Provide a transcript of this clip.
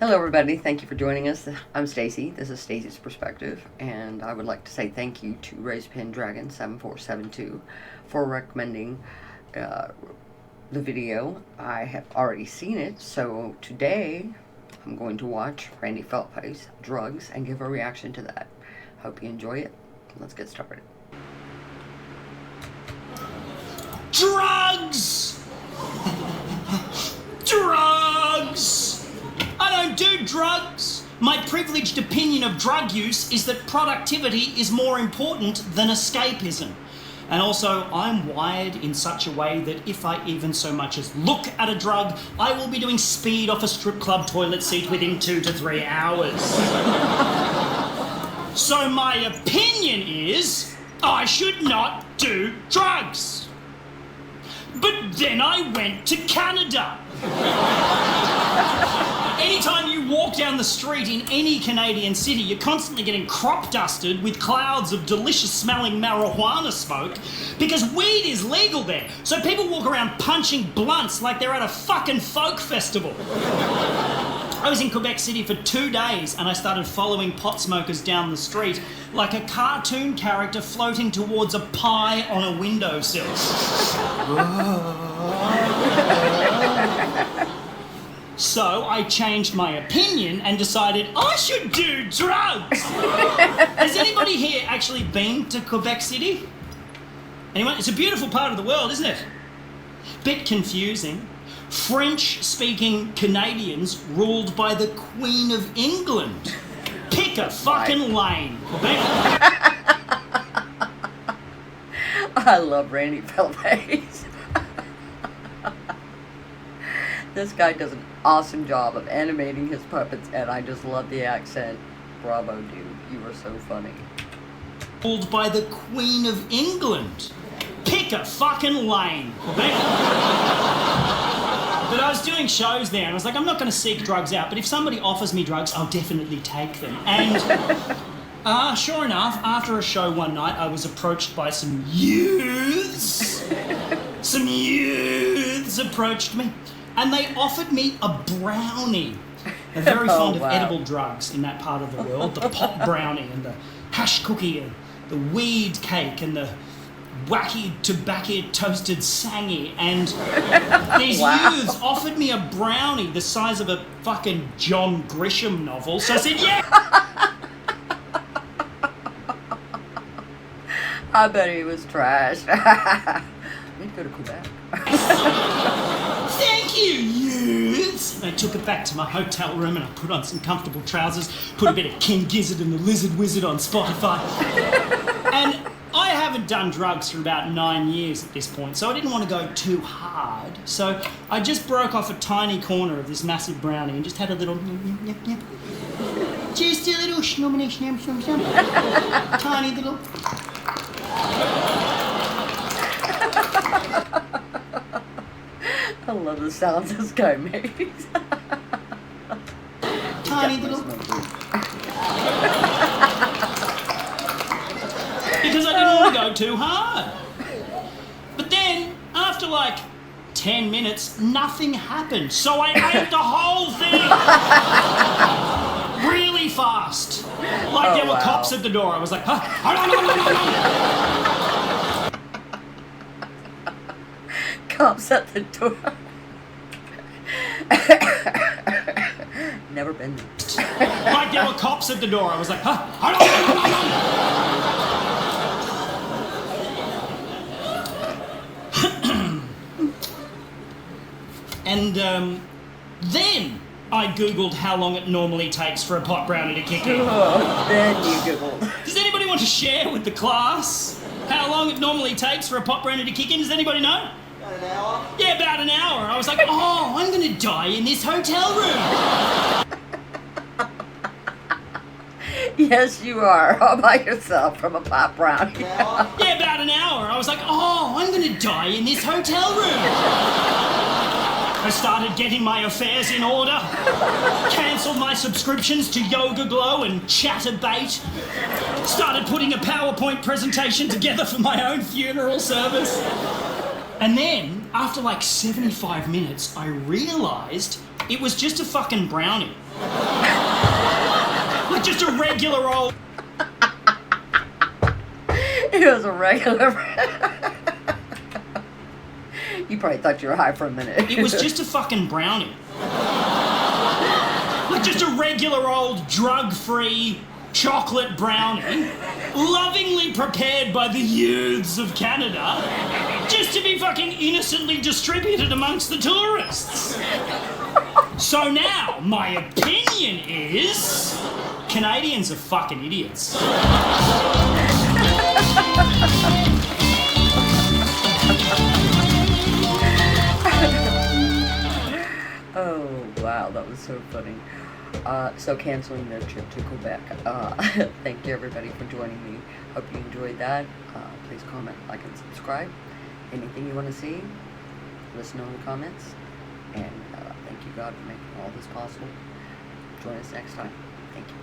Hello everybody, thank you for joining us. I'm Stacy, this is Stacy's Perspective, and I would like to say thank you to RaisePinDragon7472 for recommending the video. I have already seen it, so today I'm going to watch Randy Feltface, Drugs, and give a reaction to that. Hope you enjoy it. Let's get started. Drugs! Drugs! I don't do drugs. My privileged opinion of drug use is that productivity is more important than escapism. And also, I'm wired in such a way that if I even so much as look at a drug, I will be doing speed off a strip club toilet seat within 2 to 3 hours. So my opinion is, I should not do drugs. But then I went to Canada. Anytime you walk down the street in any Canadian city, you're constantly getting crop dusted with clouds of delicious smelling marijuana smoke because weed is legal there. So people walk around punching blunts like they're at a fucking folk festival. I was in Quebec City for 2 days and I started following pot smokers down the street like a cartoon character floating towards a pie on a windowsill. So I changed my opinion and decided I should do drugs. Has anybody here actually been to Quebec City? Anyone? It's a beautiful part of the world, isn't it? Bit confusing. French-speaking Canadians ruled by the Queen of England. Pick a fucking lane, Quebec. I love Randy Feltface. This guy does an awesome job of animating his puppets, and I just love the accent. Bravo, dude. You are so funny. Ruled by the Queen of England. Pick a fucking lane, Quebec. But I was doing shows there, and I was like, I'm not going to seek drugs out, but if somebody offers me drugs, I'll definitely take them. And sure enough, after a show one night, I was approached by some youths. Some youths approached me. And they offered me a brownie. They're very fond of edible drugs in that part of the world. The pot brownie and the hash cookie and the weed cake and the wacky tobacco toasted sangy. And these youths offered me a brownie the size of a fucking John Grisham novel. So I said, yeah. I bet he was trash. We'd go to Quebec. Thank you, youths! And I took it back to my hotel room and I put on some comfortable trousers, put a bit of King Gizzard and the Lizard Wizard on Spotify. And I haven't done drugs for about 9 years at this point, so I didn't want to go too hard. So I just broke off a tiny corner of this massive brownie and just had a little... Just a little tiny little... I love the sounds this guy makes. Tiny little... Because I didn't want to go too hard. But then, after like 10 minutes, nothing happened. So I ate the whole thing. Really fast. Like there were cops at the door. I was like, huh? Cops at the door. Never been there. Like there were cops at the door. I was like, huh? And then I googled how long it normally takes for a pot brownie to kick in. Oh, then you googled. Does anybody want to share with the class how long it normally takes for a pot brownie to kick in? Does anybody know? About an hour? Yeah, about an hour. I was like, oh, I'm going to die in this hotel room. Yes, you are. All by yourself from a pot brownie. Yeah, about an hour. I was like, oh, I'm going to die in this hotel room. I started getting my affairs in order, cancelled my subscriptions to Yoga Glow and Chatterbait, started putting a PowerPoint presentation together for my own funeral service. And then, after like 75 minutes, I realised It was just a fucking brownie. Like just a regular old... It was a regular... You probably thought you were high for a minute. It was just a fucking brownie. Like just a regular old drug-free chocolate brownie, lovingly prepared by the youths of Canada, just to be fucking innocently distributed amongst the tourists. So now, my opinion is, Canadians are fucking idiots. Oh, wow, that was so funny. So canceling the trip to Quebec. Thank you everybody for joining me. Hope you enjoyed that. Please comment, like, and subscribe. Anything you want to see, let us know in the comments. And thank you, God, for making all this possible. Join us next time. Thank you.